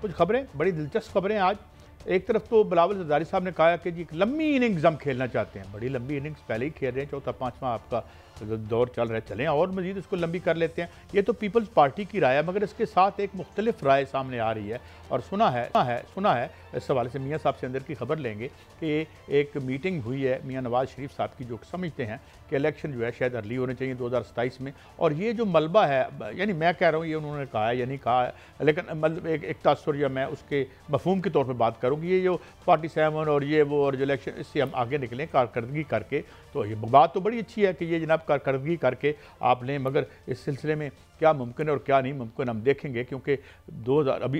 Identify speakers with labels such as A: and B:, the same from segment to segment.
A: کچھ خبریں بڑی دلچسپ خبریں آج. ایک طرف تو بلاول زرداری صاحب نے کہا کہ جی ایک لمبی اننگز ہم کھیلنا چاہتے ہیں. بڑی لمبی اننگز پہلے ہی کھیل رہے ہیں, چوتھا پانچواں آپ کا دور چل رہا ہے, چلیں اور مزید اس کو لمبی کر لیتے ہیں. یہ تو پیپلز پارٹی کی رائے ہے, مگر اس کے ساتھ ایک مختلف رائے سامنے آ رہی ہے. اور سنا ہے اس حوالے سے میاں صاحب سے اندر کی خبر لیں گے کہ ایک میٹنگ ہوئی ہے میاں نواز شریف صاحب کی, جو سمجھتے ہیں کہ الیکشن جو ہے شاید ارلی ہونے چاہیے 2027 میں. اور یہ جو ملبہ ہے, یعنی میں کہہ رہا ہوں یہ انہوں نے کہا ہے یا نہیں کہا ہے, لیکن مطلب ایک تاثر یا میں اس کے مفہوم کے طور پہ بات کروں کہ یہ جو 47 اور یہ وہ اور جو الیکشن, اس سے ہم آگے نکلیں کارکردگی کر کے. تو یہ بات تو بڑی اچھی ہے کہ یہ جناب کارکردگی کر کے آپ لیں, مگر اس سلسلے میں کیا ممکن ہے اور کیا نہیں ممکن ہم دیکھیں گے, کیونکہ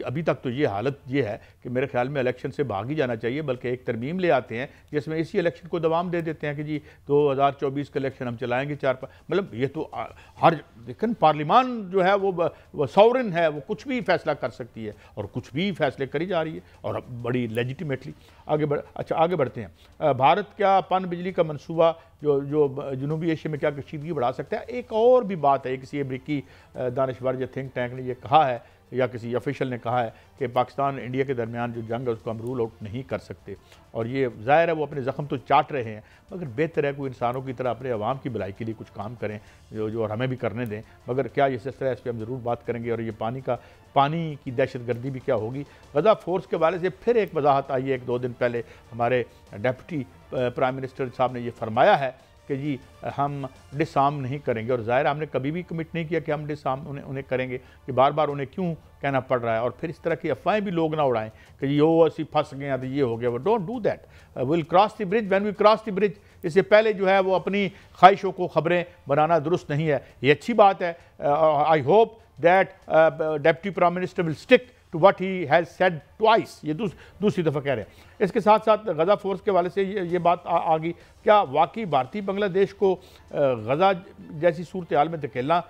A: ابھی تک تو یہ حالت یہ ہے کہ میرے خیال میں الیکشن سے بھاگ ہی جانا چاہیے, بلکہ ایک ترمیم لے آتے ہیں جس میں اسی الیکشن کو دوام دے دیتے ہیں کہ جی 2024 کا الیکشن ہم چلائیں گے. مطلب یہ تو لیکن پارلیمان جو ہے وہ ساورن ہے, وہ کچھ بھی فیصلہ کر سکتی ہے اور کچھ بھی فیصلے کری جا رہی ہے اور بڑی لیجیٹیمیٹلی آگے بڑھتے ہیں. بھارت کیا پن بجلی کا منصوبہ جو جنوبی ایشیا میں کیا کشیدگی بڑھا سکتا ہے؟ ایک اور بھی بات ہے, کسی امریکی دانشور یا تھنک ٹینک نے یہ کہا ہے یا کسی افیشل نے کہا ہے کہ پاکستان انڈیا کے درمیان جو جنگ ہے اس کو ہم رول آؤٹ نہیں کر سکتے. اور یہ ظاہر ہے وہ اپنے زخم تو چاٹ رہے ہیں, مگر بہتر ہے کوئی انسانوں کی طرح اپنے عوام کی بھلائی کے لیے کچھ کام کریں جو اور ہمیں بھی کرنے دیں. مگر کیا یہ سلسلہ ہے, اس پہ ہم ضرور بات کریں گے. اور یہ پانی کی دہشت گردی بھی کیا ہوگی. غزہ فورس کے حوالے سے پھر ایک وضاحت آئی ہے. 1-2 دن پہلے ہمارے ڈپٹی پرائم منسٹر صاحب نے یہ فرمایا ہے کہ جی ہم ڈس آرم نہیں کریں گے. اور ظاہر ہم نے کبھی بھی کمٹ نہیں کیا کہ ہم ڈس آرم انہیں کریں گے, کہ بار بار انہیں کیوں کہنا پڑ رہا ہے. اور پھر اس طرح کی افواہیں بھی لوگ نہ اڑائیں کہ یہ اسی پھنس گئے ہیں تو یہ ہو گیا. وہ don't do that. We'll cross the bridge when we cross the bridge. اس سے پہلے جو ہے وہ اپنی خواہشوں کو خبریں بنانا درست نہیں ہے. یہ اچھی بات ہے. I hope that deputy prime minister will stick to what he has said twice. یہ دوسری دفعہ کہہ رہے ہیں. اس کے ساتھ ساتھ غزہ فورس کے حوالے سے یہ بات آگئی, کیا واقعی بھارتی بنگلہ دیش کو غزہ جیسی صورتحال میں دھکیلنا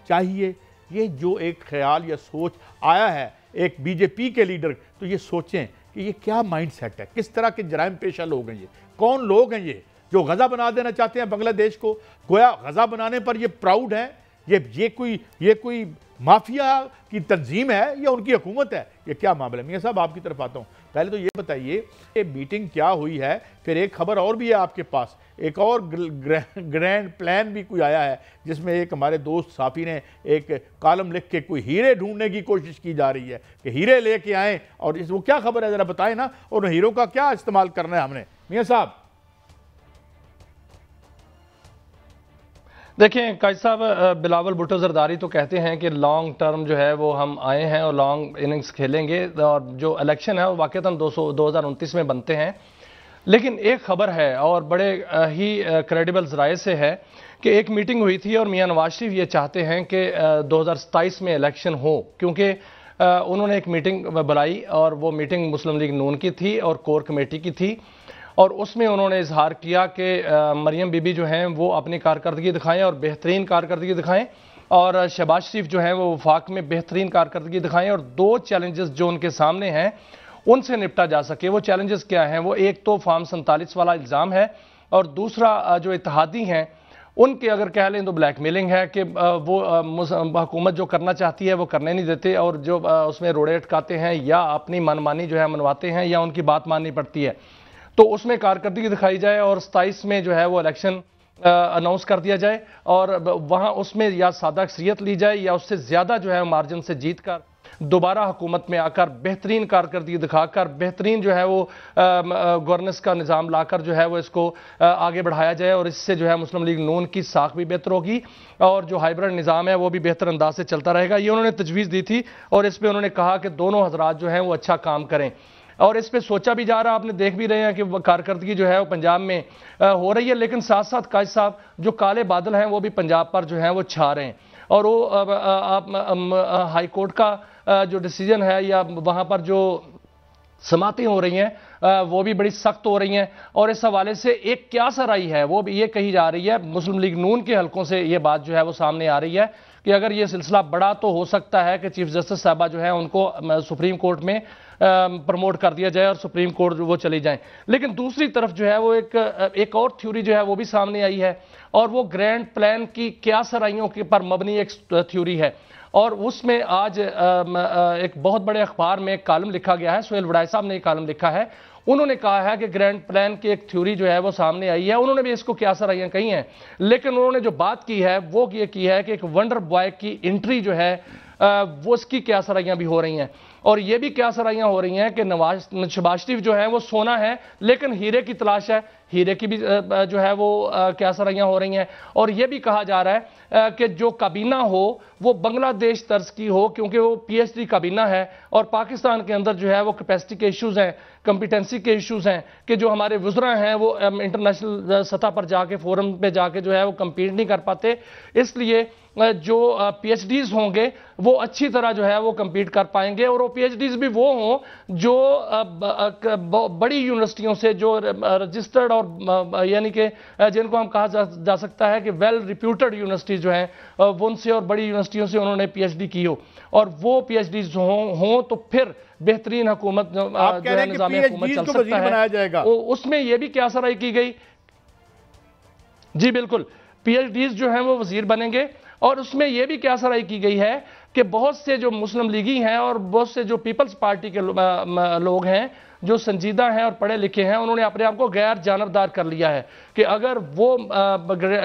A: چاہیے؟ یہ جو ایک خیال یا سوچ آیا ہے ایک بی جے پی کے لیڈر, تو یہ سوچیں کہ یہ کیا مائنڈ سیٹ ہے, کس طرح کے جرائم پیشہ لوگ ہیں, یہ کون لوگ ہیں یہ جو غزہ بنا دینا چاہتے ہیں بنگلہ دیش کو. گویا غزہ بنانے پر یہ پراؤڈ ہیں. یہ کوئی مافیا کی تنظیم ہے یا ان کی حکومت ہے؟ یہ کیا معاملہ ہے؟ میاں صاحب آپ کی طرف آتا ہوں. پہلے تو یہ بتائیے کہ میٹنگ کیا ہوئی ہے. پھر ایک خبر اور بھی ہے آپ کے پاس, ایک اور گرینڈ پلان بھی کوئی آیا ہے جس میں ایک ہمارے دوست صافی نے ایک کالم لکھ کے کوئی ہیرے ڈھونڈنے کی کوشش کی جا رہی ہے کہ ہیرے لے کے آئیں. اور وہ کیا خبر ہے ذرا بتائیں نا, اور ہیروں کا کیا استعمال کرنا ہے ہم نے میاں صاحب؟
B: دیکھیں قائد صاحب, بلاول بھٹو زرداری تو کہتے ہیں کہ لانگ ٹرم جو ہے وہ ہم آئے ہیں اور لانگ اننگز کھیلیں گے, اور جو الیکشن ہے وہ واقعتاً 2029 میں بنتے ہیں. لیکن ایک خبر ہے اور بڑے ہی کریڈیبل ذرائع سے ہے کہ ایک میٹنگ ہوئی تھی اور میاں نواز شریف یہ چاہتے ہیں کہ 2027 میں الیکشن ہو, کیونکہ انہوں نے ایک میٹنگ بلائی اور وہ میٹنگ مسلم لیگ نون کی تھی اور کور کمیٹی کی تھی, اور اس میں انہوں نے اظہار کیا کہ مریم بی بی جو ہیں وہ اپنی کارکردگی دکھائیں اور بہترین کارکردگی دکھائیں, اور شہباز شریف جو ہیں وہ وفاق میں بہترین کارکردگی دکھائیں, اور 2 چیلنجز جو ان کے سامنے ہیں ان سے نپٹا جا سکے. وہ چیلنجز کیا ہیں؟ وہ ایک تو فارم 47 والا الزام ہے, اور دوسرا جو اتحادی ہیں ان کے اگر کہہ لیں تو بلیک میلنگ ہے کہ وہ حکومت جو کرنا چاہتی ہے وہ کرنے نہیں دیتے, اور جو اس میں روڑے اٹکاتے ہیں یا اپنی منمانی جو ہے منواتے ہیں یا ان کی بات ماننی پڑتی ہے. تو اس میں کارکردگی دکھائی جائے اور 27 میں جو ہے وہ الیکشن اناؤنس کر دیا جائے, اور وہاں اس میں یا سادہ اکثریت لی جائے یا اس سے زیادہ جو ہے مارجن سے جیت کر دوبارہ حکومت میں آ کر بہترین کارکردگی دکھا کر بہترین جو ہے وہ گورننس کا نظام لا کر جو ہے وہ اس کو آگے بڑھایا جائے, اور اس سے جو ہے مسلم لیگ نون کی ساکھ بھی بہتر ہوگی اور جو ہائیبرڈ نظام ہے وہ بھی بہتر انداز سے چلتا رہے گا. یہ انہوں نے تجویز دی تھی, اور اس پہ انہوں نے کہا کہ دونوں حضرات جو ہیں وہ اچھا کام کریں, اور اس پہ سوچا بھی جا رہا. آپ نے دیکھ بھی رہے ہیں کہ کارکردگی جو ہے وہ پنجاب میں ہو رہی ہے, لیکن ساتھ ساتھ قائد صاحب جو کالے بادل ہیں وہ بھی پنجاب پر جو ہیں وہ چھا رہے ہیں, اور وہ ہائی کورٹ کا جو ڈیسیجن ہے یا وہاں پر جو سماعتیں ہو رہی ہیں وہ بھی بڑی سخت ہو رہی ہیں. اور اس حوالے سے ایک کیا سرائی ہے وہ بھی یہ کہی جا رہی ہے, مسلم لیگ نون کے حلقوں سے یہ بات جو ہے وہ سامنے آ رہی ہے کہ اگر یہ سلسلہ بڑا تو ہو سکتا ہے کہ چیف جسٹس صاحبہ جو ہے ان کو سپریم کورٹ میں پروموٹ کر دیا جائے اور سپریم کورٹ وہ چلی جائیں. لیکن دوسری طرف جو ہے وہ ایک اور تھیوری جو ہے وہ بھی سامنے آئی ہے, اور وہ گرینڈ پلان کی کیا سرائیوں پر مبنی ایک تھیوری ہے, اور اس میں آج ایک بہت بڑے اخبار میں ایک کالم لکھا گیا ہے، سہیل وڑائے صاحب نے ایک کالم لکھا ہے، انہوں نے کہا ہے کہ گرینڈ پلان کی ایک تھیوری جو ہے وہ سامنے آئی ہے، انہوں نے بھی اس کو کیا سرائیاں کہی ہیں، لیکن انہوں نے جو بات کی ہے وہ یہ کی ہے کہ ایک ونڈر بوائے کی انٹری جو ہے وہ اس کی کیا سرائیاں بھی ہو رہی ہیں، اور یہ بھی کیا سرائیاں ہو رہی ہیں کہ شہباز شریف جو ہے وہ سونا ہے لیکن ہیرے کی تلاش ہے، ہیرے کی بھی جو ہے وہ کیا سرائیاں ہو رہی ہیں، اور یہ بھی کہا جا رہا ہے کہ جو کابینہ ہو وہ بنگلہ دیش طرز کی ہو، کیونکہ وہ پی ایچ ڈی کابینہ ہے، اور پاکستان کے اندر جو ہے وہ کیپیسٹی کے ایشوز ہیں، کمپیٹنسی کے ایشوز ہیں کہ جو ہمارے وزراء ہیں وہ انٹرنیشنل سطح پر جا کے فورم پہ جا کے جو ہے وہ کمپیٹ نہیں کر پاتے، اس لیے جو پی ایچ ڈیز ہوں گے وہ اچھی طرح جو ہے وہ کمپیٹ کر پائیں گے، اور وہ پی ایچ ڈیز بھی وہ ہوں جو بڑی یونیورسٹیوں سے جو رجسٹرڈ اور یعنی کہ جن کو ہم کہا جا سکتا ہے کہ ویل ریپیوٹڈ یونیورسٹیز جو ہیں وہ ان سے اور بڑی یونیورسٹیوں سے انہوں نے پی ایچ ڈی کی ہو، اور وہ پی ایچ ڈیز ہوں تو پھر بہترین حکومت جو ہے نظام حکومت چل سکتا ہے۔ اس میں یہ بھی کیا سرائی کی گئی، جی بالکل پی ایچ ڈیز جو ہیں وہ وزیر بنیں گے، اور اس میں یہ بھی کیا سرائی کی گئی ہے کہ بہت سے جو مسلم لیگی ہیں اور بہت سے جو پیپلز پارٹی کے لوگ ہیں جو سنجیدہ ہیں اور پڑھے لکھے ہیں، انہوں نے اپنے آپ کو غیر جانبدار کر لیا ہے کہ اگر وہ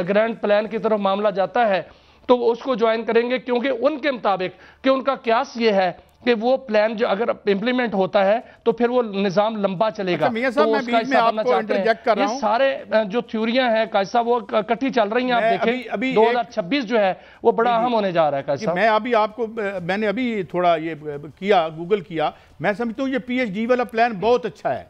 B: گرینڈ پلان کی طرف معاملہ جاتا ہے تو وہ اس کو جوائن کریں گے، کیونکہ ان کے مطابق کہ ان کا قیاس یہ ہے کہ وہ پلان جو اگر امپلیمنٹ ہوتا ہے تو پھر وہ نظام لمبا چلے گا۔
A: میاں صاحب میں بیچ میں آپ کو انٹرجیکٹ کر رہا ہوں،
B: یہ سارے جو تھیوریاں ہیں قائد صاحب وہ کٹھی چل رہی ہیں، آپ دیکھیں 2026 جو ہے وہ بڑا اہم ہونے جا رہا ہے قائد صاحب۔
A: میں نے ابھی تھوڑا یہ کیا گوگل کیا، میں سمجھتا ہوں یہ پی ایچ ڈی والا پلان بہت اچھا ہے،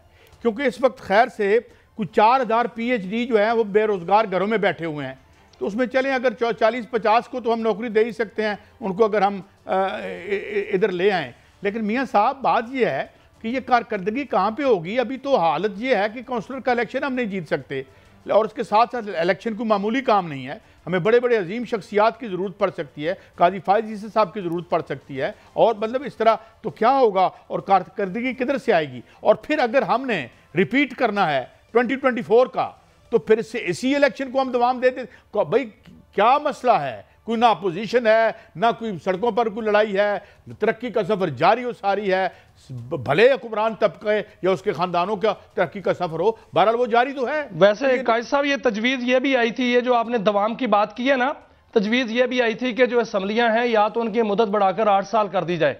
A: کیونکہ اس وقت خیر سے کچھ 4000 پی ایچ ڈی جو ہیں وہ بے روزگار گھروں میں بیٹھے ہوئے ہیں، تو اس میں چلیں اگر 40-50 کو تو ہم نوکری دے ہی سکتے ہیں ان کو اگر ہم ادھر لے آئیں، لیکن میاں صاحب بات یہ ہے کہ یہ کارکردگی کہاں پہ ہوگی؟ ابھی تو حالت یہ ہے کہ کونسلر کا الیکشن ہم نہیں جیت سکتے، اور اس کے ساتھ ساتھ الیکشن کو معمولی کام نہیں ہے، ہمیں بڑے بڑے عظیم شخصیات کی ضرورت پڑ سکتی ہے، قاضی فائز عیسی صاحب کی ضرورت پڑ سکتی ہے، اور مطلب اس طرح تو کیا ہوگا اور کارکردگی کدھر سے آئے گی؟ اور پھر اگر ہم نے ریپیٹ کرنا ہے 2024 کا تو پھر اسی الیکشن کو ہم دوام دیتے، بھائی کیا مسئلہ ہے؟ کوئی نہ اپوزیشن ہے، نہ کوئی سڑکوں پر کوئی لڑائی ہے، ترقی کا سفر جاری و ساری ہے، بھلے حکمران طبقے یا اس کے خاندانوں کا ترقی کا سفر ہو، بہرحال وہ جاری تو ہے۔
B: ویسے قائد صاحب یہ تجویز یہ بھی آئی تھی، یہ جو آپ نے دوام کی بات کی ہے نا، تجویز یہ بھی آئی تھی کہ جو اسمبلیاں ہیں یا تو ان کی مدت بڑھا کر 8 سال کر دی جائے،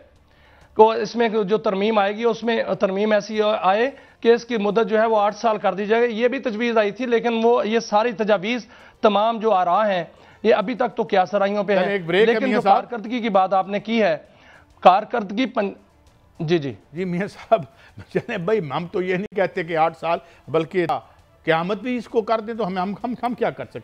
B: کو اس میں جو ترمیم آئے گی اس میں ترمیم ایسی آئے کہ اس کی مدت جو ہے وہ 8 سال کر دی جائے، یہ بھی تجویز آئی تھی، لیکن وہ یہ ساری تجاویز تمام جو آراء ہیں یہ ابھی تک تو کیا سرائیوں پہ ہیں، لیکن جو کارکردگی کی بات آپ نے کی ہے، کارکردگی
A: جی میاں صاحب بھائی ہم تو یہ نہیں کہتے کہ 8 سال بلکہ قیامت بھی اس کو کر دیں تو ہم کیا کر سکتے ہیں؟